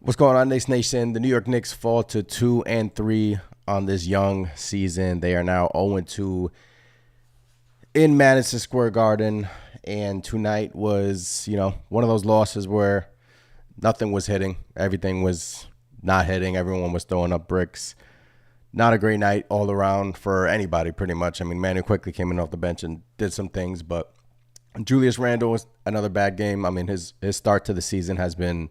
What's going on, Knicks Nation? The New York Knicks fall to 2-3 on this young season. They are now 0-2 in Madison Square Garden. And tonight was, one of those losses where nothing was hitting. Everything was not hitting. Everyone was throwing up bricks. Not a great night all around for anybody, pretty much. I mean, Manu quickly came in off the bench and did some things, but Julius Randle was another bad game. I mean, his start to the season has been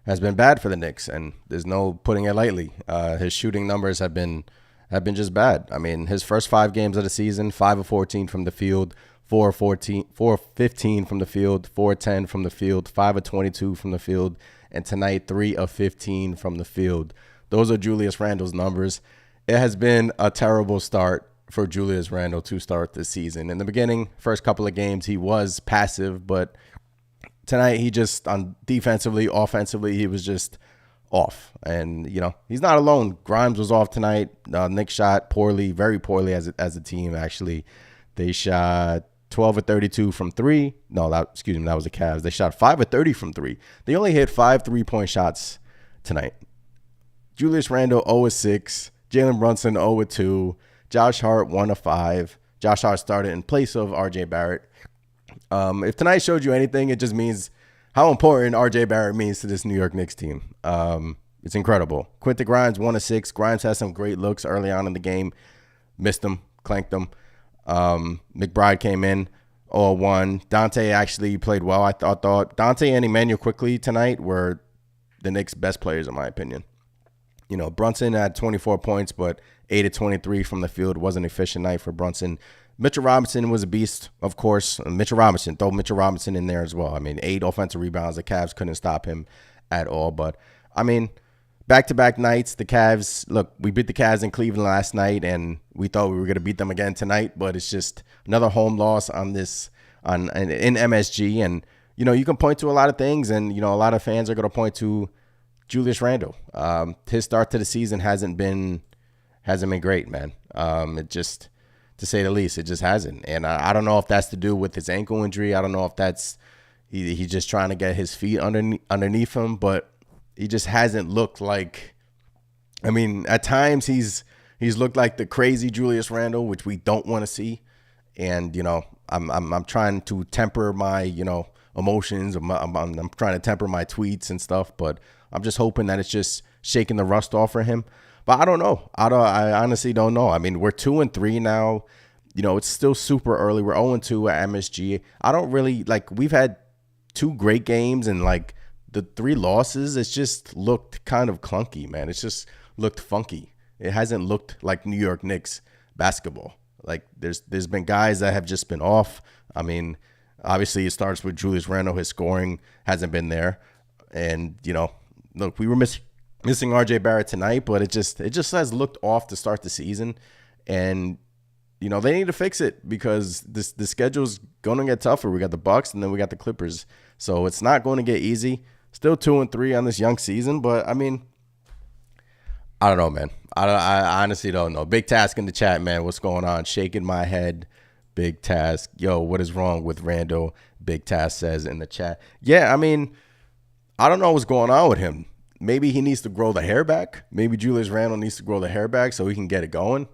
bad for the Knicks, and there's no putting it lightly. His shooting numbers have been just bad. I mean, his first 5 games of the season, 5 of 14 from the field, 4 of 15 from the field, 4 of 10 from the field, 5 of 22 from the field, and tonight 3 of 15 from the field. Those are Julius Randle's numbers. It has been a terrible start for Julius Randle to start this season. In the beginning, first couple of games, he was passive, but tonight he just, on defensively, offensively, he was just off. And, he's not alone. Grimes was off tonight. Knicks shot poorly, very poorly as a team, actually. They shot 12 of 32 from 3. No, that was the Cavs. They shot 5 of 30 from 3. They only hit 5 3-point shots tonight. Julius Randle 0 of 6. Jalen Brunson 0 of 2. Josh Hart 1 of 5. Josh Hart started in place of RJ Barrett. If tonight showed you anything, it just means how important RJ Barrett means to this New York Knicks team. It's incredible. Quentin Grimes 1 of 6. Grimes had some great looks early on in the game. Missed them, clanked them. McBride came in 0 of 1. Dante actually played well. I thought Dante and Emmanuel quickly tonight were the Knicks' best players, in my opinion. Brunson had 24 points, but 8 of 23 from the field. Was an efficient night for Brunson. Mitchell Robinson was a beast, of course. Throw Mitchell Robinson in there as well. I mean, 8 offensive rebounds. The Cavs couldn't stop him at all. But, I mean, back-to-back nights, the Cavs, look, we beat the Cavs in Cleveland last night, and we thought we were going to beat them again tonight, but it's just another home loss in MSG. And, you can point to a lot of things, and, a lot of fans are going to point to Julius Randle. His start to the season hasn't been great, man. To say the least, it just hasn't. And I don't know if that's to do with his ankle injury. I don't know if that's he's just trying to get his feet underneath him, but he just hasn't looked like. I mean, at times he's looked like the crazy Julius Randle, which we don't want to see. And I'm trying to temper my emotions. I'm trying to temper my tweets and stuff, but I'm just hoping that it's just shaking the rust off for him. But I don't know. I honestly don't know. I mean, we're 2-3 now. It's still super early. We're 0-2 at MSG. I don't really we've had 2 great games, and the 3 losses, it's just looked kind of clunky, man. It's just looked funky. It hasn't looked like New York Knicks basketball. There's been guys that have just been off. I mean, obviously it starts with Julius Randle. His scoring hasn't been there. And, look, we were missing RJ Barrett tonight, but it just has looked off to start the season. And, they need to fix it because the schedule's going to get tougher. We got the Bucks and then we got the Clippers. So it's not going to get easy. Still 2-3 on this young season, but I mean, I don't know, man. I honestly don't know. Big Task in the chat, man. What's going on? Shaking my head. Big Task. Yo, what is wrong with Randle? Big Task says in the chat. Yeah, I mean, I don't know what's going on with him. Maybe he needs to grow the hair back. Maybe Julius Randle needs to grow the hair back so he can get it going.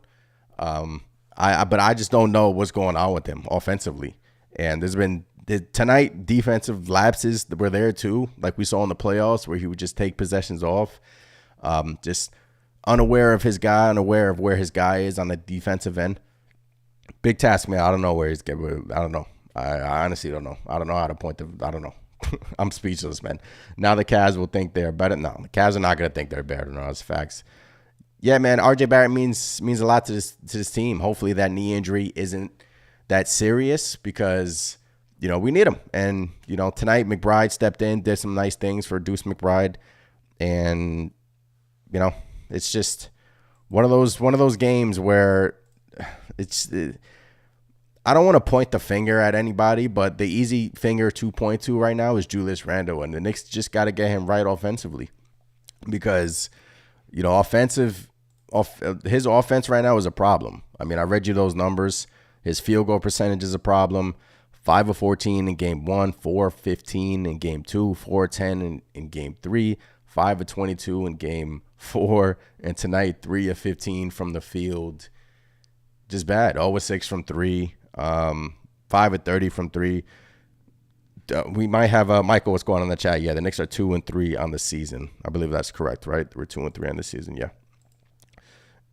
But I just don't know what's going on with him offensively. And there's been tonight defensive lapses that were there too, like we saw in the playoffs where he would just take possessions off. Just unaware of his guy, unaware of where his guy is on the defensive end. Big Task, man. I don't know where he's getting. I don't know. I honestly don't know. I don't know how to point to. I don't know. I'm speechless, man. Now the Cavs will think they're better. No, the Cavs are not going to think they're better. No, it's facts. Yeah, man, RJ Barrett means a lot to this team. Hopefully that knee injury isn't that serious because, we need him. And, tonight McBride stepped in, did some nice things for Deuce McBride. And, it's just one of those games where I don't want to point the finger at anybody, but the easy finger to point to right now is Julius Randle, and the Knicks just got to get him right offensively because, his offense right now is a problem. I mean, I read you those numbers. His field goal percentage is a problem. 5 of 14 in game 1, 4 of 15 in game 2, 4 of 10 in game 3, 5 of 22 in game 4. And tonight, 3 of 15 from the field. Just bad. 0 of 6 from 3. 5 of 30 from 3. We might have Michael, what's going on in the chat? Yeah, the Knicks are 2 and 3 on the season. I believe that's correct, right? We're 2 and 3 on the season, yeah.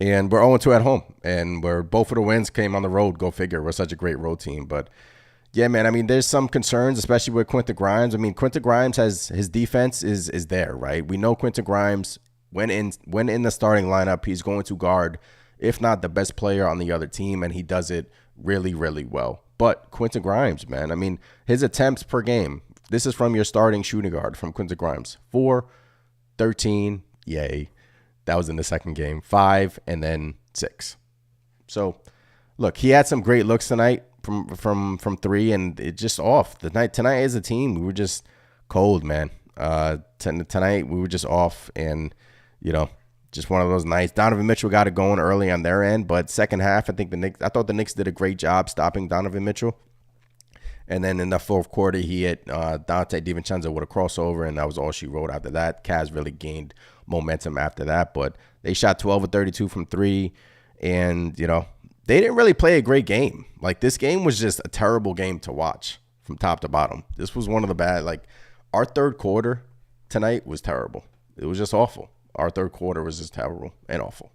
And we're 0 and 2 at home. And both of the wins came on the road. Go figure. We're such a great road team. But yeah, man, I mean, there's some concerns, especially with Quentin Grimes. I mean, Quentin Grimes has his defense is there, right? We know Quentin Grimes, when in the starting lineup, he's going to guard, if not the best player on the other team, and he does it really, really well. But Quentin Grimes, man, I mean, his attempts per game, this is from your starting shooting guard from Quentin Grimes. 4, 13, yay. That was in the second game. 5, and then 6. So, look, he had some great looks tonight from 3, and it just off. Tonight as a team, we were just cold, man. Tonight, we were just off, and, just one of those nights. Donovan Mitchell got it going early on their end, but second half, I thought the Knicks did a great job stopping Donovan Mitchell. And then in the fourth quarter, he hit Dante DiVincenzo with a crossover, and that was all she wrote after that. Cavs really gained momentum after that, but they shot 12 of 32 from 3, and, they didn't really play a great game. Like, this game was just a terrible game to watch from top to bottom. This was one of the bad, our third quarter tonight was terrible. It was just awful. Our third quarter was just terrible and awful.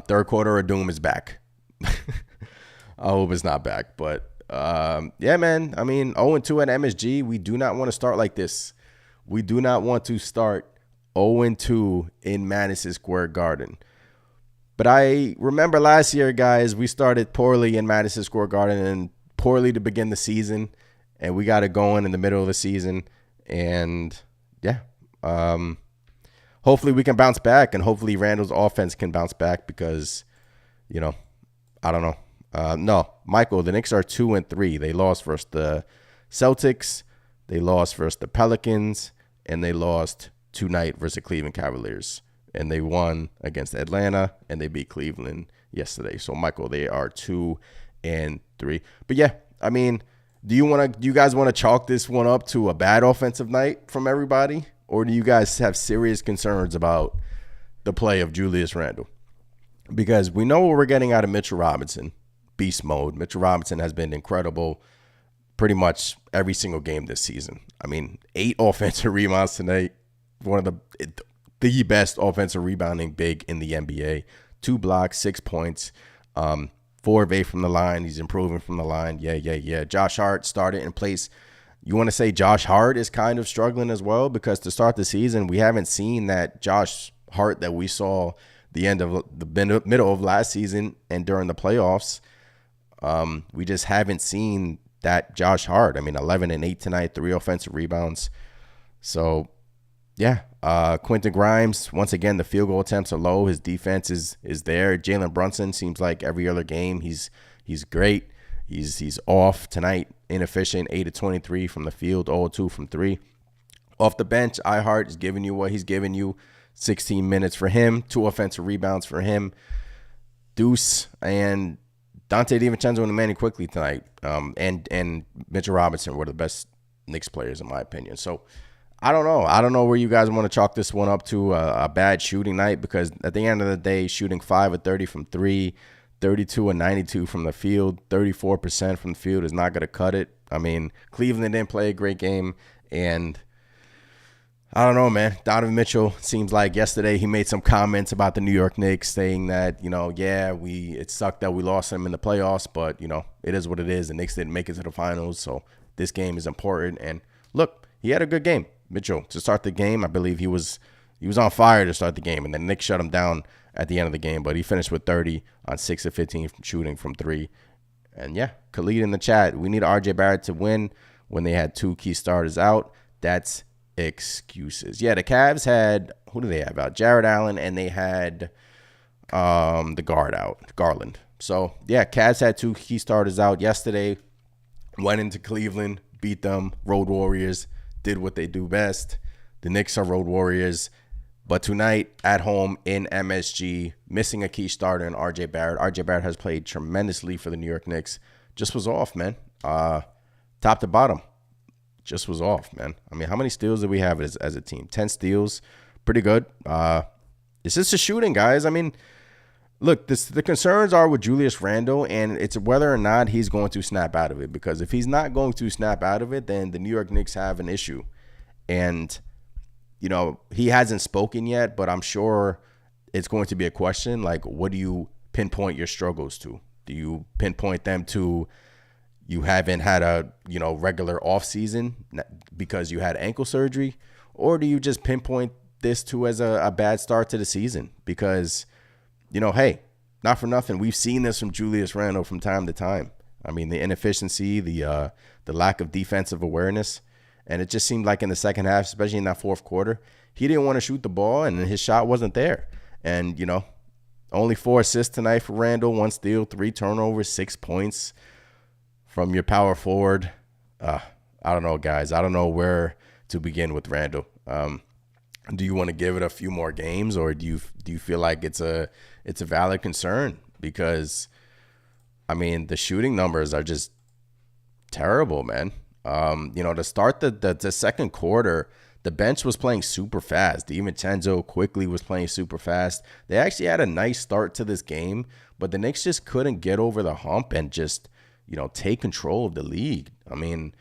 Third quarter of doom is back. I hope it's not back. But, yeah, man, I mean, 0-2 at MSG, we do not want to start like this. We do not want to start 0-2 in Madison Square Garden. But I remember last year, guys, we started poorly in Madison Square Garden and poorly to begin the season. And we got it going in the middle of the season. And, yeah, hopefully we can bounce back, and hopefully Randall's offense can bounce back because, I don't know. No, Michael, the Knicks are 2 and 3. They lost versus the Celtics, they lost versus the Pelicans, and they lost tonight versus the Cleveland Cavaliers. And they won against Atlanta, and they beat Cleveland yesterday. So, Michael, they are 2 and 3. But yeah, I mean, do you guys want to chalk this one up to a bad offensive night from everybody? Or do you guys have serious concerns about the play of Julius Randle? Because we know what we're getting out of Mitchell Robinson. Beast mode. Mitchell Robinson has been incredible pretty much every single game this season. I mean, 8 offensive rebounds tonight. One of the best offensive rebounding big in the NBA. 2 blocks, 6 points, 4 of 8 from the line. He's improving from the line. Yeah. Josh Hart started in place. You want to say Josh Hart is kind of struggling as well, because to start the season, we haven't seen that Josh Hart that we saw the end of the middle of last season and during the playoffs. We just haven't seen that Josh Hart. I mean, 11 and 8 tonight, 3 offensive rebounds. So, yeah, Quentin Grimes, once again, the field goal attempts are low. His defense is there. Jalen Brunson seems like every other game he's great. He's off tonight, inefficient, 8 of 23 from the field, 0-2 from 3. Off the bench, iHeart is giving you what he's giving you. 16 minutes for him, 2 offensive rebounds for him. Deuce and Dante DiVincenzo and Manny Quickly tonight, and Mitchell Robinson were the best Knicks players in my opinion. So I don't know. I don't know where you guys want to chalk this one up to a bad shooting night, because at the end of the day, shooting 5 of 30 from 3, 32 and 92 from the field, 34% from the field is not going to cut it. I mean, Cleveland didn't play a great game, and I don't know, man. Donovan Mitchell seems like yesterday he made some comments about the New York Knicks saying that, it sucked that we lost them in the playoffs, but, it is what it is. The Knicks didn't make it to the finals, so this game is important. And look, he had a good game. Mitchell, to start the game, I believe he was on fire to start the game, and then Knicks shut him down at the end of the game, but he finished with 30 on 6 of 15 shooting from 3. And yeah, Khalid in the chat, we need RJ Barrett to win when they had 2 key starters out. That's excuses. Yeah, the Cavs had, who do they have out? Jared Allen, and they had the guard out, Garland. So yeah, Cavs had 2 key starters out yesterday, went into Cleveland, beat them, Road Warriors, did what they do best. The Knicks are Road Warriors. But tonight, at home in MSG, missing a key starter in RJ Barrett. RJ Barrett has played tremendously for the New York Knicks. Just was off, man. Top to bottom. Just was off, man. I mean, how many steals did we have as a team? 10 steals, pretty good. It's just a shooting, guys. I mean, look, the concerns are with Julius Randle, and it's whether or not he's going to snap out of it. Because if he's not going to snap out of it, then the New York Knicks have an issue. And, he hasn't spoken yet, but I'm sure it's going to be a question. Like, what do you pinpoint your struggles to? Do you pinpoint them to you haven't had a, regular offseason because you had ankle surgery? Or do you just pinpoint this to as a bad start to the season? Because, hey, not for nothing, we've seen this from Julius Randle from time to time. I mean, the inefficiency, the lack of defensive awareness. And it just seemed like in the second half, especially in that fourth quarter, he didn't want to shoot the ball and his shot wasn't there. And, only 4 assists tonight for Randle, 1 steal, 3 turnovers, 6 points from your power forward. I don't know, guys. I don't know where to begin with Randle. Do you want to give it a few more games, or do you feel like it's a valid concern? Because, I mean, the shooting numbers are just terrible, man. To start the second quarter, the bench was playing super fast. DiVincenzo quickly was playing super fast. They actually had a nice start to this game, but the Knicks just couldn't get over the hump and just, take control of the league. I mean,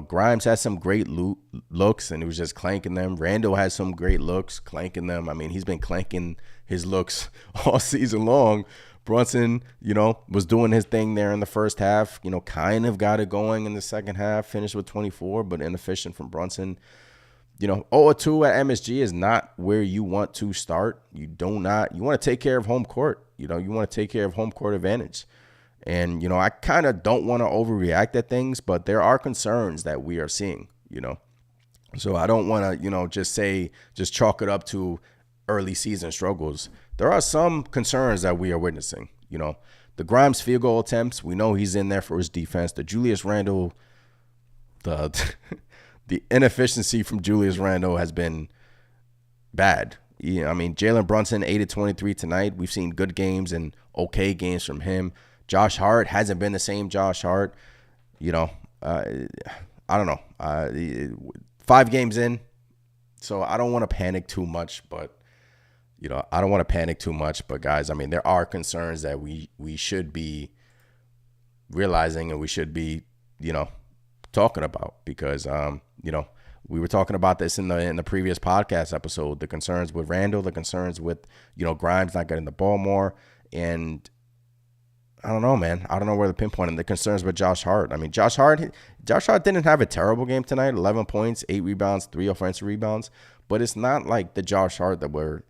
Grimes had some great looks and he was just clanking them. Randle has some great looks, clanking them. I mean, he's been clanking his looks all season long. Brunson, was doing his thing there in the first half, kind of got it going in the second half, finished with 24, but inefficient from Brunson. 0-2 at MSG is not where you want to start. You want to take care of home court. You want to take care of home court advantage. And, I kind of don't want to overreact at things, but there are concerns that we are seeing, So I don't want to, just chalk it up to early season struggles. There are some concerns that we are witnessing. The Grimes field goal attempts, we know he's in there for his defense. The Julius Randle, the inefficiency from Julius Randle has been bad. Jalen Brunson, 8-23 tonight. We've seen good games and okay games from him. Josh Hart hasn't been the same Josh Hart. I don't know. 5 games in, so I don't want to panic too much, but guys, there are concerns that we should be realizing and we should be, talking about, because, we were talking about this in the previous podcast episode, the concerns with Randle, the concerns with, Grimes not getting the ball more. And I don't know, man. I don't know where to pinpoint and the concerns with Josh Hart. Josh Hart didn't have a terrible game tonight, 11 points, 8 rebounds, 3 offensive rebounds, but it's not like the Josh Hart that we're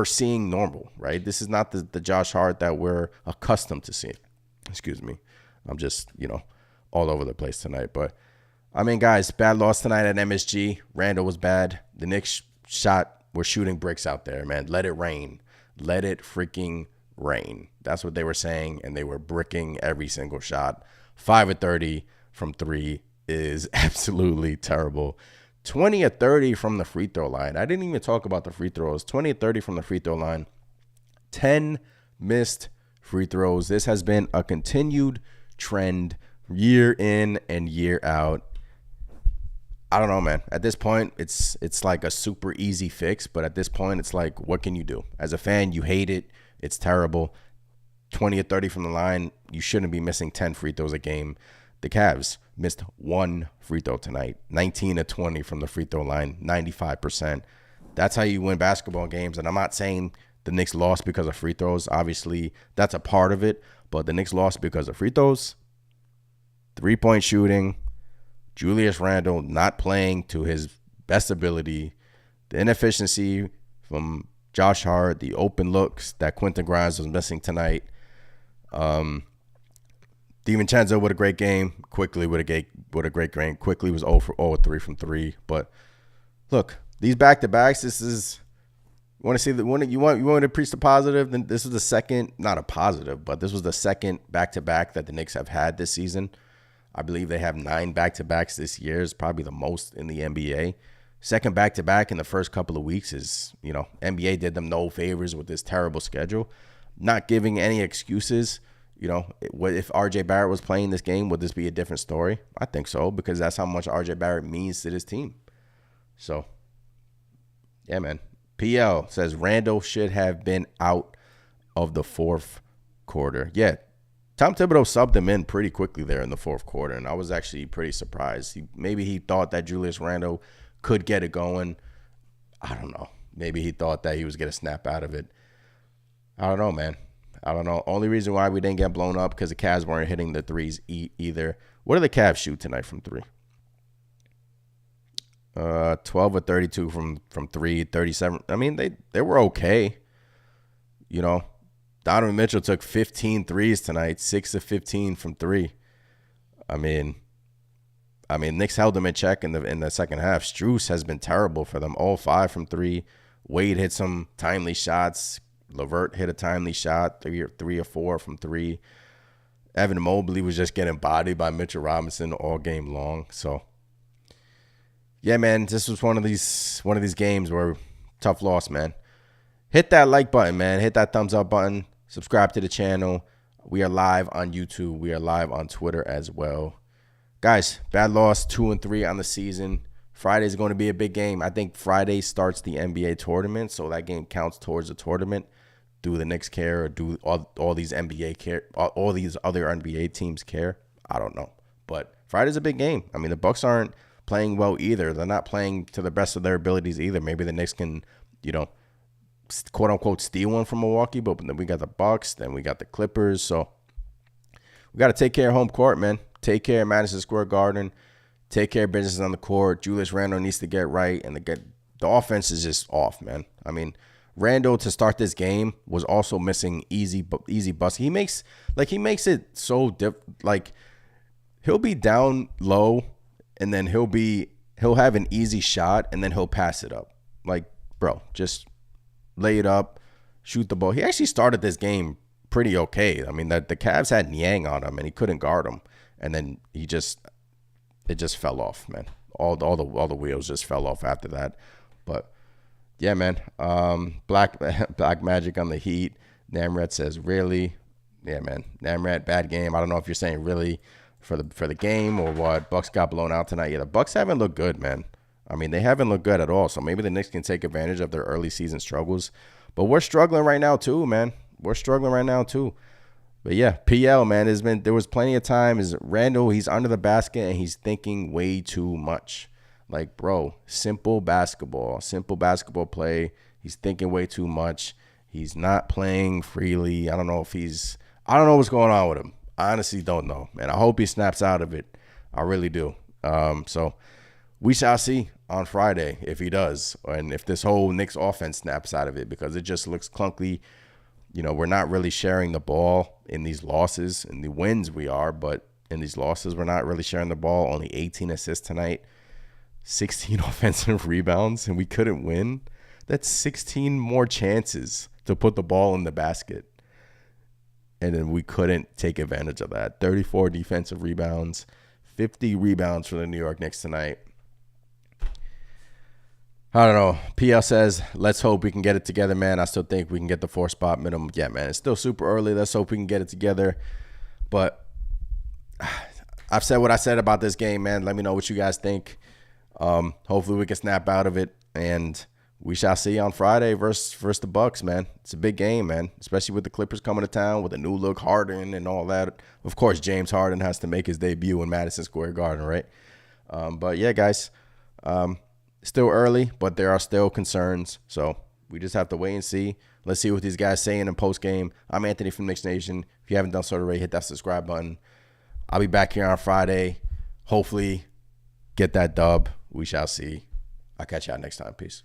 seeing normal, right? This is not the Josh Hart that we're accustomed to seeing. Excuse me. I'm just, all over the place tonight. But, guys, bad loss tonight at MSG. Randle was bad. The Knicks were shooting bricks out there, man. Let it rain. Let it freaking rain. That's what they were saying, and they were bricking every single shot. 5-30 from 3 is absolutely terrible. 20-30 from the free throw line. I didn't even talk about the free throws. 20-30 from the free throw line. 10 missed free throws. This has been a continued trend year in and year out. I don't know, man. At this point, it's like a super easy fix, but at this point, it's like, what can you do? As a fan, you hate it. It's terrible. 20-30 from the line. You shouldn't be missing 10 free throws a game. The Cavs missed 1 free throw tonight. 19-20 from the free throw line, 95%. That's how you win basketball games. And I'm not saying the Knicks lost because of free throws. Obviously, that's a part of it. But the Knicks lost because of free throws, 3-point shooting, Julius Randle not playing to his best ability, the inefficiency from Josh Hart, the open looks that Quentin Grimes was missing tonight. DiVincenzo with a great game. Quickly with a great game. Quickly was 0-3 from 3. But look, these back-to-backs, this is, you want to see you want to preach the positive, then this was the second, not a positive, but this was the second back-to-back that the Knicks have had this season. I believe they have 9 back-to-backs this year. Is probably the most in the NBA. Second back-to-back in the first couple of weeks is, NBA did them no favors with this terrible schedule. Not giving any excuses. If RJ Barrett was playing this game, would this be a different story? I think so, because that's how much RJ Barrett means to this team. So, yeah, man. PL says Randall should have been out of the fourth quarter. Yeah, Tom Thibodeau subbed him in pretty quickly there in the fourth quarter, and I was actually pretty surprised. Maybe he thought that Julius Randle could get it going. I don't know. Maybe he thought that he was going to snap out of it. I don't know, man. I don't know. Only reason why we didn't get blown up because the Cavs weren't hitting the threes either. What do the Cavs shoot tonight from three? 12 or 32 from 3, 37. I mean, they were okay. You know, Donovan Mitchell took 15 threes tonight, 6 of 15 from 3. I mean, Knicks held them in check in the second half. Strus has been terrible for them. All 5 from 3. Wade hit some timely shots. LeVert hit a timely shot, 3 or 4 from 3. Evan Mobley was just getting bodied by Mitchell Robinson all game long. So, yeah, man, this was one of these games where tough loss, man. Hit that like button, man. Hit that thumbs up button. Subscribe to the channel. We are live on YouTube. We are live on Twitter as well. Guys, bad loss, 2-3 on the season. Friday is going to be a big game. I think Friday starts the NBA tournament, so that game counts towards the tournament. Do the Knicks care, or do all these NBA care? All these other NBA teams care? I don't know. But Friday's a big game. I mean, the Bucks aren't playing well either. They're not playing to the best of their abilities either. Maybe the Knicks can, quote unquote, steal one from Milwaukee. But then we got the Bucks, then we got the Clippers. So we got to take care of home court, man. Take care of Madison Square Garden. Take care of business on the court. Julius Randle needs to get right, and the offense is just off, man. I mean, Randle to start this game was also missing easy busts. He makes it so he'll be down low, and then he'll have an easy shot, and then he'll pass it up. Like, bro, just lay it up, shoot the ball. He actually started this game pretty okay. I mean, the Cavs had Niang on him, and he couldn't guard him, and then it just fell off, man. All the wheels just fell off after that. But yeah, man. Black Magic on the Heat. Namrat says, really? Yeah, man. Namrat, bad game. I don't know if you're saying really for the game or what. Bucks got blown out tonight. Yeah, the Bucks haven't looked good, man. I mean, they haven't looked good at all. So maybe the Knicks can take advantage of their early season struggles. But we're struggling right now too, man. We're struggling right now too. But yeah, PL, man, there was plenty of time. Randall, he's under the basket and he's thinking way too much. Like, bro, simple basketball play. He's thinking way too much. He's not playing freely. I don't know what's going on with him. I honestly don't know, man. I hope he snaps out of it. I really do. So we shall see on Friday if he does, and if this whole Knicks offense snaps out of it, because it just looks clunky. We're not really sharing the ball in these losses. In the wins we are, but in these losses we're not really sharing the ball. Only 18 assists tonight, 16 offensive rebounds, and we couldn't win. That's 16 more chances to put the ball in the basket, and then we couldn't take advantage of that. 34 defensive rebounds, 50 rebounds for the New York Knicks tonight. I don't know. PL says, let's hope we can get it together, man. I still think we can get the 4-spot minimum. Yeah, man, it's still super early. Let's hope we can get it together. But I've said what I said about this game, man. Let me know what you guys think. Hopefully we can snap out of it, and we shall see on Friday versus the Bucks, man. It's a big game, man, especially with the Clippers coming to town with a new look Harden and all that. Of course, James Harden has to make his debut in Madison Square Garden, right? But yeah, guys, still early, but there are still concerns. So we just have to wait and see. Let's see what these guys saying in post game. I'm Anthony from Knicks Nation. If you haven't done so already, hit that subscribe button. I'll be back here on Friday. Hopefully get that dub. We shall see. I'll catch y'all next time. Peace.